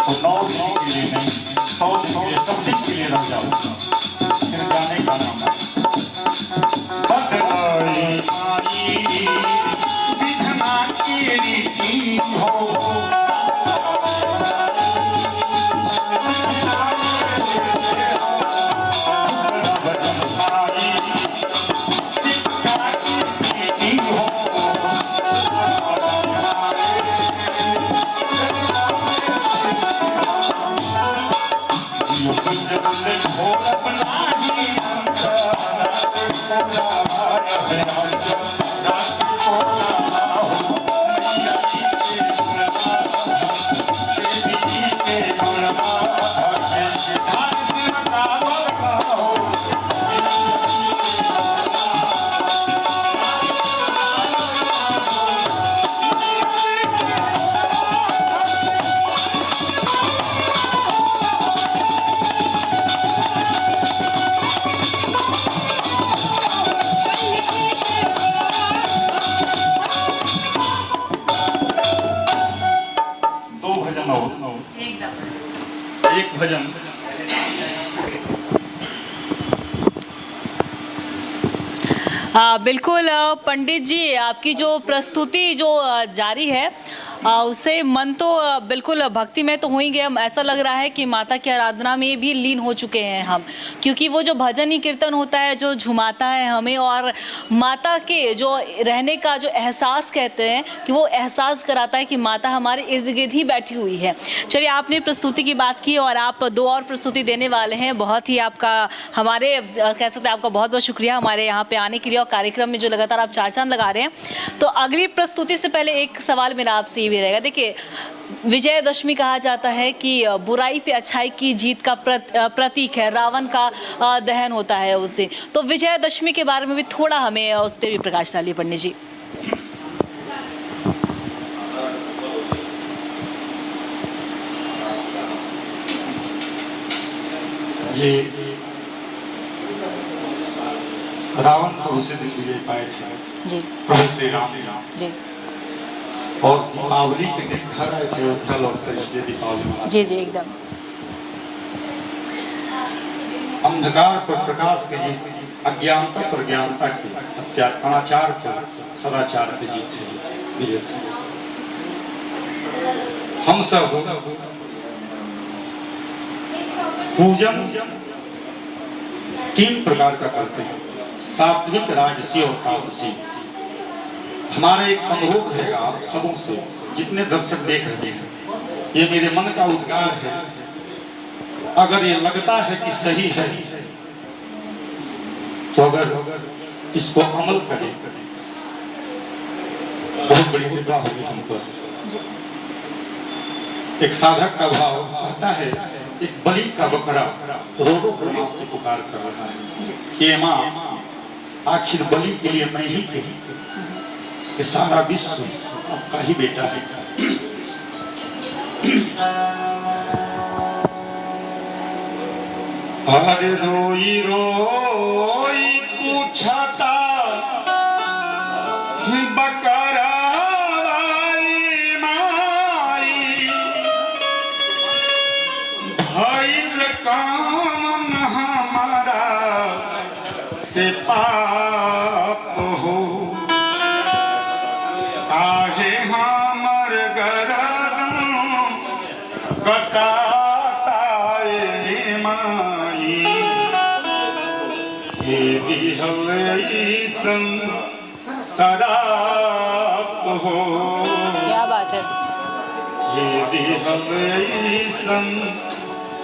तो 9 दिन के लिए नहीं, 100 दिन के लिए, सब दिन के लिए रह जाओ, फिर जाने का नाम बदलाई आई विधना की रीति हो। एक भजन
बिल्कुल पंडित जी, आपकी जो प्रस्तुति जो जारी है उससे मन तो बिल्कुल भक्ति में तो हो ही गया। ऐसा लग रहा है कि माता की आराधना में भी लीन हो चुके हैं हम, क्योंकि वो जो भजन ही कीर्तन होता है जो झुमाता है हमें, और माता के जो रहने का जो एहसास कहते हैं कि वो एहसास कराता है कि माता हमारे इर्द गिर्द ही बैठी हुई है। चलिए, आपने प्रस्तुति की बात की और आप 2 और प्रस्तुति देने वाले हैं। बहुत ही आपका, हमारे कह सकते हैं आपका बहुत बहुत शुक्रिया हमारे यहाँ पे आने के लिए और कार्यक्रम में जो लगातार आप 4 चांद लगा रहे हैं। तो अगली प्रस्तुति से पहले एक सवाल मेरा आपसे भी रहेगा। देखिए, विजयदशमी कहा जाता है कि बुराई पे अच्छाई की जीत का प्रतीक है, रावण का दहन होता है उस दिन। तो विजयदशमी के बारे में भी थोड़ा हमें उस पर भी प्रकाश डालिए पंडित जी।
ये रावण को उसी दिन विजय पाए थे
जी,
प्रभु श्री राम
जी
और दीपावली के दिन घर आए थे अयोध्या लौटकर, इसलिए दीपावली मनाते।
जी जी, एकदम
अंधकार पर प्रकाश की जीत, अज्ञानता पर ज्ञानता की, अनाचार पर सदाचार की जीत है। हम सब पूजन 3 प्रकार का करते हैं, सात्विक, राजसी और तामसी। हमारा एक अनुरोध रहेगा आप सबों से, जितने दर्शक देख रहे हैं, ये मेरे मन का उद्गार है। अगर ये लगता है कि सही है तो अगर इसको अमल करें, बहुत बड़ी कृपा होगी हम पर। एक साधक का भाव कहता है, एक बलि का बकरा रो कर मां से पुकार कर रहा है कि मां, आखिर बलि के लिए मैं ही कही कि सारा विश्व आपका ही बेटा है। अरे रोई रोई पूछता बकरा माई, भइल कामन हमारा से पाप हो, काहे हमर गरदन कटाता माई, हे दिहल ईसन सराप हो।
क्या बात है।
हे दिहल ईसन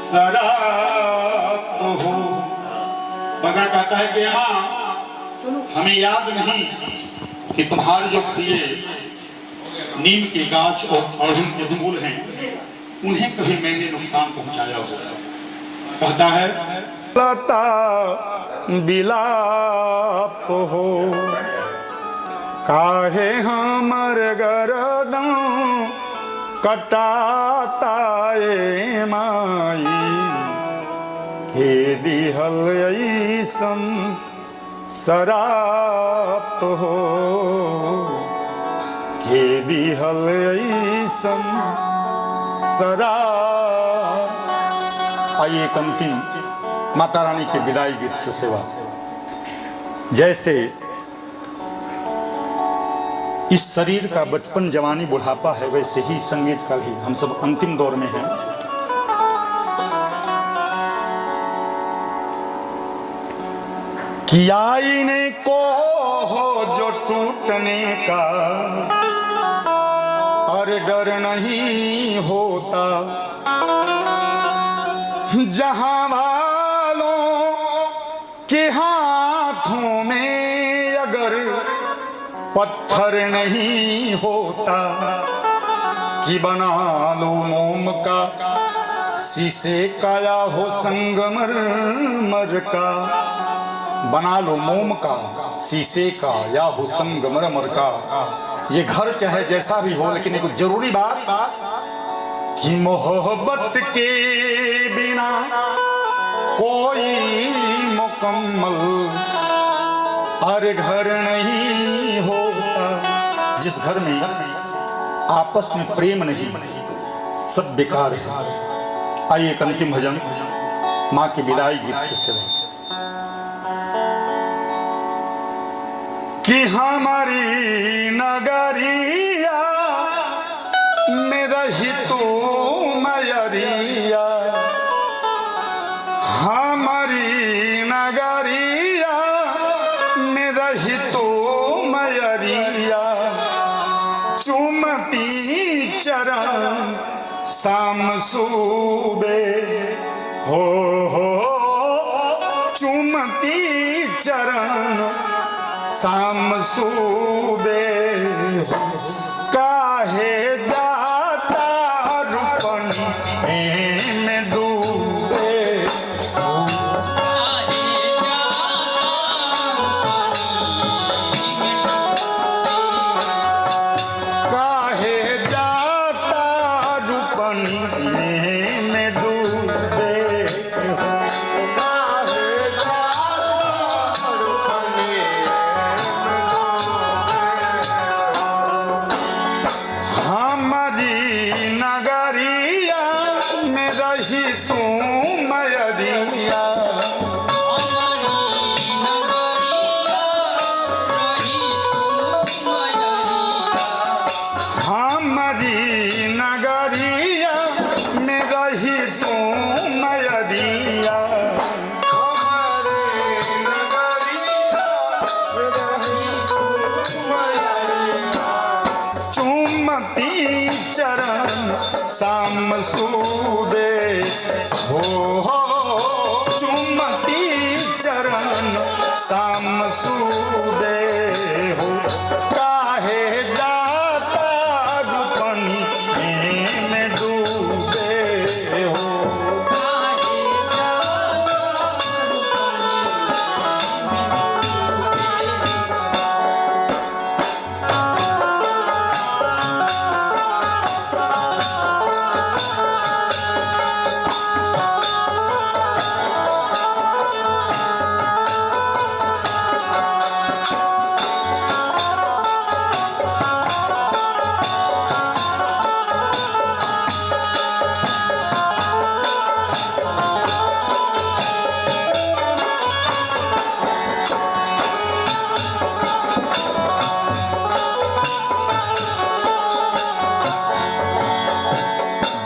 सराप हो। बगा कहता है कि माँ, हमें याद नहीं कि तुम्हारे जो प्रिय नीम के गाछ और अड़हुल के फूल हैं, उन्हें कभी मैंने नुकसान पहुंचाया हो। कहता है
लता बिलाप हो, काहे हमर गरदन कटाता ए माई, के दिहल ऐसन सराप हो, के दिहल ऐसन सदा। आइए एक अंतिम माता रानी के विदाई गीत से सेवा। जैसे इस शरीर का बचपन जवानी बुढ़ापा है, वैसे ही संगीत का भी हम सब अंतिम दौर में हैं। कि आईने को हो जो टूटने का और डर नहीं होता, जहां वालों के हाथों में अगर पत्थर नहीं होता, कि बना लो मोम का शीशे का या हो संगमरमर का। बना लो मोम का शीशे का या हो संगमरमर का। ये घर चाहे जैसा भी हो, लेकिन एक जरूरी बात कि मोहब्बत के बिना कोई मुकम्मल और घर नहीं होता। जिस घर में आपस में प्रेम नहीं, सब बेकार है। आइए एक अंतिम भजन माँ की विदाई गीत से सेवा। कि हमारी नगरिया में रही तू मयरिया, हमारी नगरिया में रही तू मयरिया। चुमती चरण शाम सूबे हो, चुमती चरण शाम सूबे। काहे जाता रुपनी में डूबे, काहे जाता रुपनी में डूबे। शाम सूबे हो, चुमती चरण शाम सूबे हो। काहे जाता रुपनी में डूबे हो,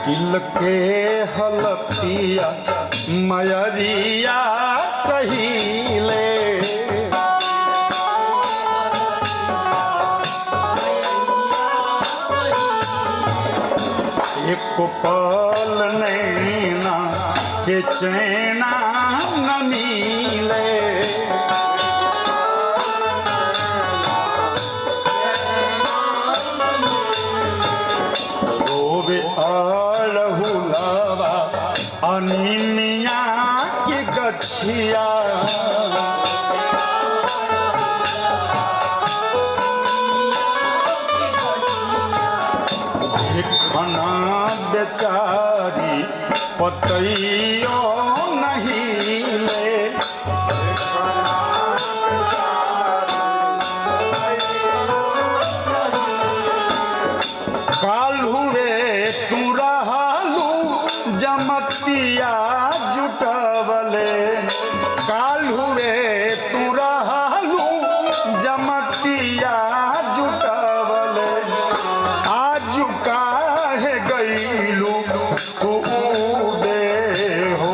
दिल के हलतिया मयरिया कहिले। एक पल नैना के चैना न मिले, अनिमिया की गछिया। देखना बेचारी पतइयो नहीं ले, काल हुए तू रहा जमतिया जुटवले काल हुए तू रहलू जमतिया जुटवले आज काहे गईलू तू दे हो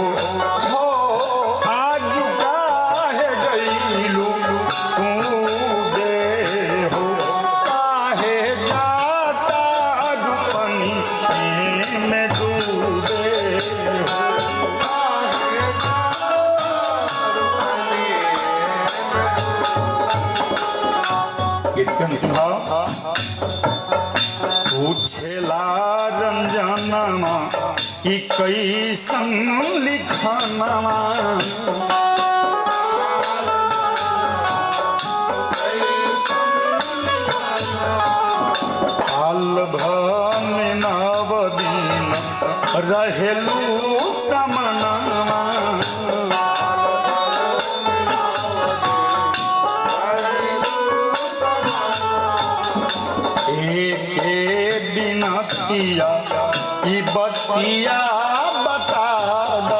आज काहे गईलू तू दे हो काहे जाता रुपनी में डूबे हो काहे गीत के अंतिम भाव पूछेला रंजनमा कि कैसन लिखनमा साल भर में नव दिन रहेलू समनमा एक बिनतिया ई बतिया बता द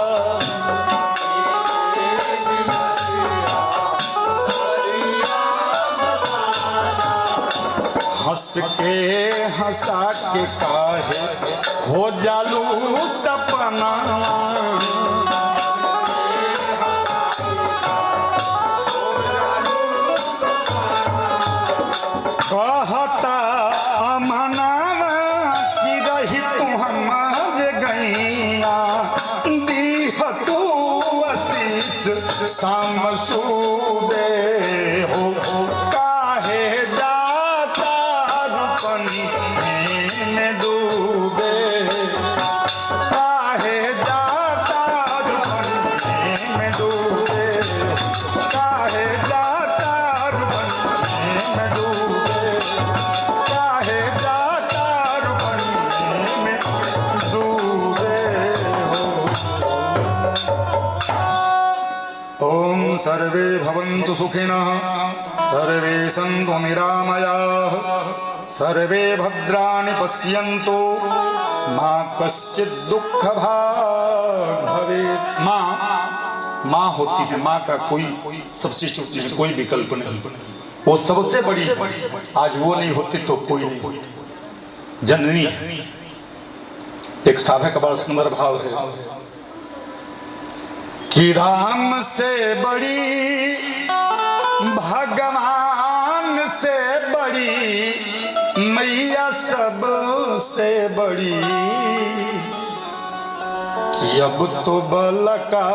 हंस के हंसा के काहे हो जालू सपना कहता अमनावा कि रही तू हम गैया दीह तू आशीष शाम सूबे हो काहे जाता रुपनी में डूबे काहे जाता रुपनी में डूबे काहे जाता रुपनी में डूबे काहे जाता रुपनी में डूबे हो। ओम सर्वे भवन्तु सुखिनः सर्वे सन्तु निरामयाः सर्वे भद्राणि पश्यन्तु मा कश्चित् दुःखभाग् भवेत्। माँ होती है, माँ का कोई सब्स्टिट्यूट नहीं, कोई विकल्प नहीं, वो सबसे बड़ी है। आज वो नहीं होती तो कोई नहीं, जननी है। एक साधक बड़ा सुंदर भाव है कि राम से बड़ी भगवान से बड़ी मैया सब से बड़ी कि अब तो बलका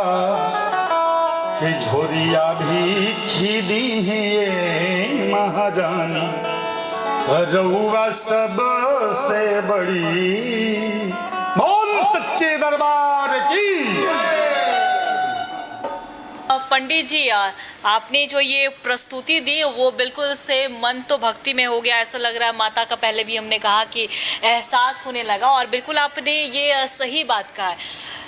कि झोरिया भी खिली है ये महारानी रउआ सब से बड़ी। बोल सच्चे दरबार की।
पंडित जी आपने जो ये प्रस्तुति दी वो बिल्कुल से मन तो भक्ति में हो गया, ऐसा लग रहा है माता का पहले भी हमने कहा कि एहसास होने लगा। और बिल्कुल आपने ये सही बात कहा है,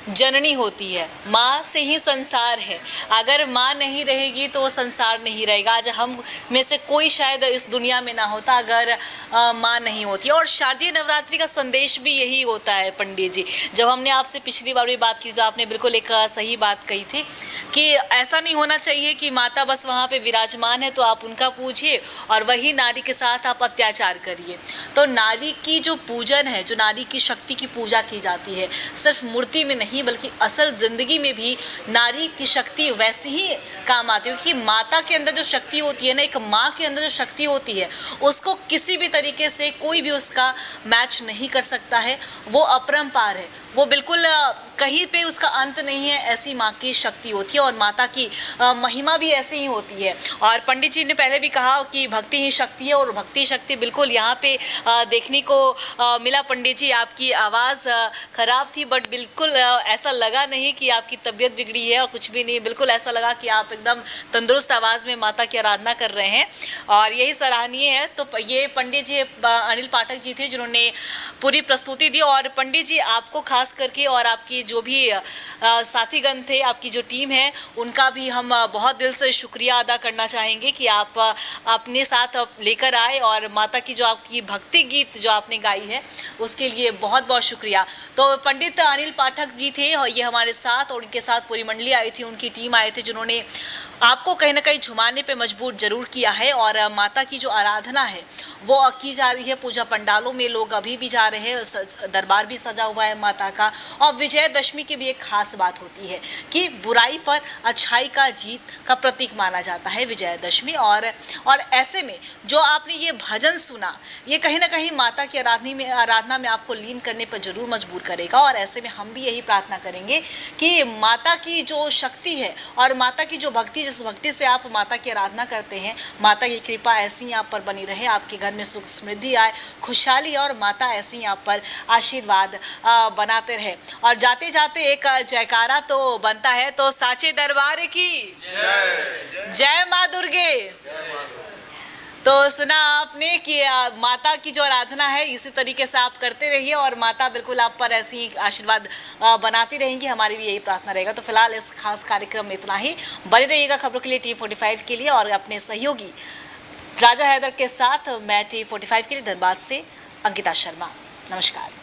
जननी होती है, माँ से ही संसार है। अगर माँ नहीं रहेगी तो वो संसार नहीं रहेगा। आज हम में से कोई शायद इस दुनिया में ना होता अगर माँ नहीं होती। और शारदीय नवरात्रि का संदेश भी यही होता है पंडित जी। जब हमने आपसे पिछली बार भी बात की तो आपने बिल्कुल एक सही बात कही थी कि ऐसा नहीं होना चाहिए कि माता बस वहाँ पे विराजमान है तो आप उनका पूजिए और वही नारी के साथ आप अत्याचार करिए। तो नारी की जो पूजन है, जो नारी की शक्ति की पूजा की जाती है, सिर्फ मूर्ति में नहीं बल्कि असल जिंदगी में भी नारी की शक्ति वैसे ही काम आती है। क्योंकि माता के अंदर जो शक्ति होती है ना, एक माँ के अंदर जो शक्ति होती है उसको किसी भी तरीके से कोई भी उसका मैच नहीं कर सकता है। वो अपरंपार है, वो बिल्कुल कहीं पे उसका अंत नहीं है। ऐसी माँ की शक्ति होती है और माता की महिमा भी ऐसी ही होती है। और पंडित जी ने पहले भी कहा कि भक्ति ही शक्ति है और भक्ति शक्ति बिल्कुल यहाँ पे देखने को मिला। पंडित जी आपकी आवाज़ ख़राब थी बट बिल्कुल ऐसा लगा नहीं कि आपकी तबीयत बिगड़ी है और कुछ भी नहीं। बिल्कुल ऐसा लगा कि आप एकदम तंदुरुस्त आवाज़ में माता की आराधना कर रहे हैं और यही सराहनीय है। तो ये पंडित जी अनिल पाठक जी थे जिन्होंने पूरी प्रस्तुति दी। और पंडित जी आपको खास करके और आपकी जो भी साथीगण थे, आपकी जो टीम है, उनका भी हम बहुत दिल से शुक्रिया अदा करना चाहेंगे कि आप अपने साथ लेकर आए और माता की जो आपकी भक्ति गीत जो आपने गाई है उसके लिए बहुत बहुत शुक्रिया। तो पंडित अनिल पाठक जी थे और ये हमारे साथ, और उनके साथ पूरी मंडली आई थी, उनकी टीम आए थे, जिन्होंने आपको कहीं ना कहीं झुमाने पे मजबूर जरूर किया है। और माता की जो आराधना है वो की जा रही है, पूजा पंडालों में लोग अभी भी जा रहे हैं, दरबार भी सजा हुआ है माता का। और विजयदशमी की भी एक खास बात होती है कि बुराई पर अच्छाई का जीत का प्रतीक माना जाता है विजयदशमी। और ऐसे में जो आपने ये भजन सुना, ये कहीं ना कहीं माता की आराधना में आपको लीन करने पर जरूर मजबूर करेगा। और ऐसे में हम भी यही प्रार्थना करेंगे कि माता की जो शक्ति है और माता की जो भक्ति, जिस भक्ति से आप माता की आराधना करते हैं, माता की कृपा ऐसी ही आप पर बनी रहे, आपके घर में सुख समृद्धि आए, खुशहाली, और माता ऐसी ही आप पर आशीर्वाद बनाते रहे। और जाते जाते एक जयकारा तो बनता है, तो साचे दरबार की जय माँ दुर्गे। तो सुना आपने कि माता की जो आराधना है इसी तरीके से आप करते रहिए और माता बिल्कुल आप पर ऐसी ही आशीर्वाद बनाती रहेंगी, हमारी भी यही प्रार्थना रहेगा। तो फिलहाल इस खास कार्यक्रम में इतना ही। बने रहिएगा खबरों के लिए T45 के लिए, और अपने सहयोगी राजा हैदर के साथ मैं T45 के लिए धनबाद से अंकिता शर्मा। नमस्कार।